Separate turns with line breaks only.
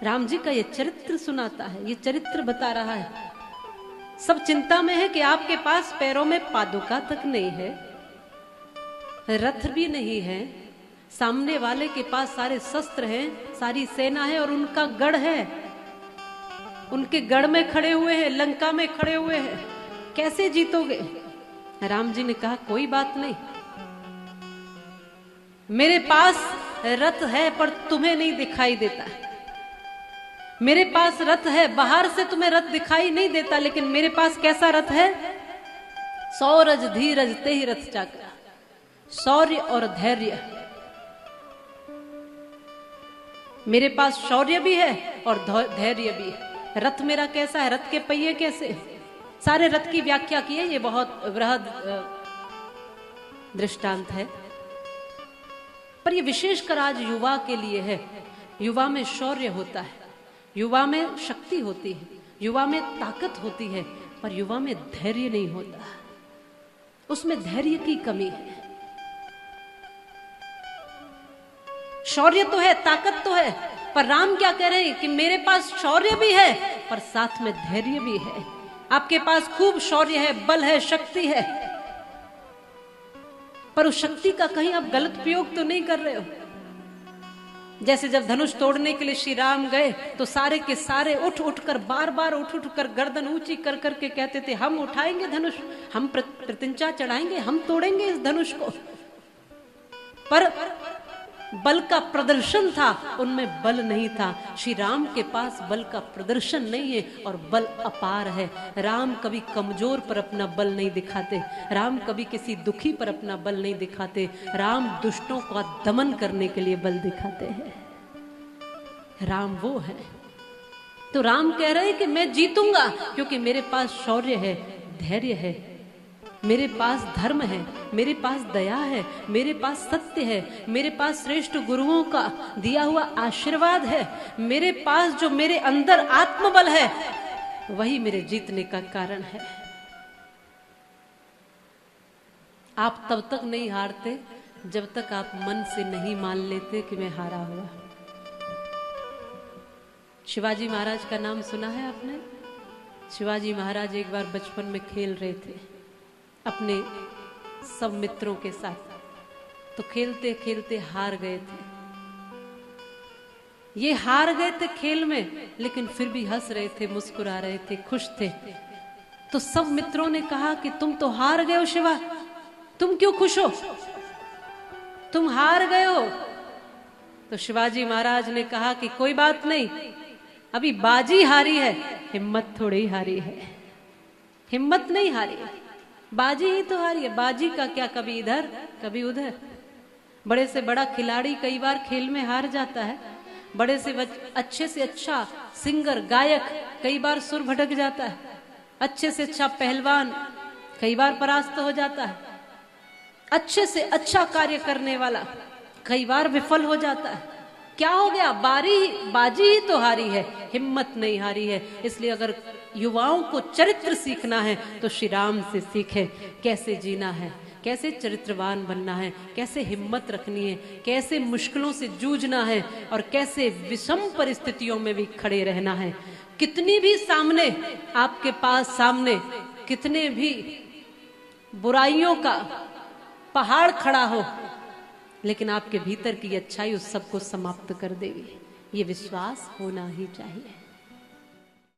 राम जी का ये चरित्र सुनाता है, ये चरित्र बता रहा है। सब चिंता में है कि आपके पास पैरों में पादुका तक नहीं है, रथ भी नहीं है, सामने वाले के पास सारे शस्त्र हैं, सारी सेना है और उनका गढ़ है, उनके गढ़ में खड़े हुए हैं, लंका में खड़े हुए हैं, कैसे जीतोगे? राम जी ने कहा कोई बात नहीं, मेरे पास रथ है पर तुम्हें नहीं दिखाई देता। मेरे पास रथ है, बाहर से तुम्हें रथ दिखाई नहीं देता, लेकिन मेरे पास कैसा रथ है? सौरज धीरज ते ही रथ चाकरा, शौर्य और धैर्य। मेरे पास शौर्य भी है और धैर्य भी है। रथ मेरा कैसा है? रथ के पहिए कैसे? सारे रथ की व्याख्या की है, ये बहुत वृहद दृष्टांत है, पर ये विशेषकर आज युवा के लिए है। युवा में शौर्य होता है, युवा में शक्ति होती है, युवा में ताकत होती है, पर युवा में धैर्य नहीं होता, उसमें धैर्य की कमी है। शौर्य तो है, ताकत तो है, पर राम क्या कह रहे हैं कि मेरे पास शौर्य भी है पर साथ में धैर्य भी है। आपके पास खूब शौर्य है, बल है, शक्ति है, पर उस शक्ति का कहीं आप गलत प्रयोग तो नहीं कर रहे हो। जैसे जब धनुष तोड़ने के लिए श्री राम गए तो सारे के सारे उठ उठकर, बार बार उठ उठकर गर्दन ऊंची कर करके कहते थे हम उठाएंगे धनुष, हम प्रतिज्ञा चढ़ाएंगे, हम तोड़ेंगे इस धनुष को। पर बल का प्रदर्शन था, उनमें बल नहीं था। श्री राम के पास बल का प्रदर्शन नहीं है और बल अपार है। राम कभी कमजोर पर अपना बल नहीं दिखाते, राम कभी किसी दुखी पर अपना बल नहीं दिखाते, राम दुष्टों का दमन करने के लिए बल दिखाते हैं। राम वो है। तो राम कह रहे हैं कि मैं जीतूंगा क्योंकि मेरे पास शौर्य है, धैर्य है, मेरे पास धर्म है, मेरे पास दया है, मेरे पास सत्य है, मेरे पास श्रेष्ठ गुरुओं का दिया हुआ आशीर्वाद है, मेरे पास जो मेरे अंदर आत्मबल है वही मेरे जीतने का कारण है। आप तब तक नहीं हारते जब तक आप मन से नहीं मान लेते कि मैं हारा हुआ। शिवाजी महाराज का नाम सुना है आपने? शिवाजी महाराज एक बार बचपन में खेल रहे थे अपने सब मित्रों के साथ, तो खेलते खेलते हार गए थे। ये हार गए थे खेल में, लेकिन फिर भी हंस रहे थे, मुस्कुरा रहे थे, खुश थे। तो सब मित्रों ने कहा कि तुम तो हार गए हो शिवा, तुम क्यों खुश हो? तुम हार गए हो। तो शिवाजी महाराज ने कहा कि कोई बात नहीं, अभी बाजी हारी है, हिम्मत थोड़ी हारी है। हिम्मत नहीं हारी है, बाजी ही तो हारी है। बाजी का क्या, कभी इधर कभी उधर। बड़े से बड़ा खिलाड़ी कई बार खेल में हार जाता है, बड़े से अच्छे से अच्छा सिंगर गायक कई बार सुर भटक जाता है, अच्छे से अच्छा पहलवान कई बार परास्त हो जाता है, अच्छे से अच्छा कार्य करने वाला कई बार विफल हो जाता है। क्या हो गया? बाजी ही तो हारी है, हिम्मत नहीं हारी है। इसलिए अगर युवाओं को चरित्र सीखना है तो श्री राम से सीखे, कैसे जीना है, कैसे चरित्रवान बनना है, कैसे हिम्मत रखनी है, कैसे मुश्किलों से जूझना है और कैसे विषम परिस्थितियों में भी खड़े रहना है। कितनी भी सामने आपके पास सामने कितने भी बुराइयों का पहाड़ खड़ा हो, लेकिन आपके भीतर की अच्छाई उस सबको समाप्त कर देगी। ये विश्वास होना ही चाहिए।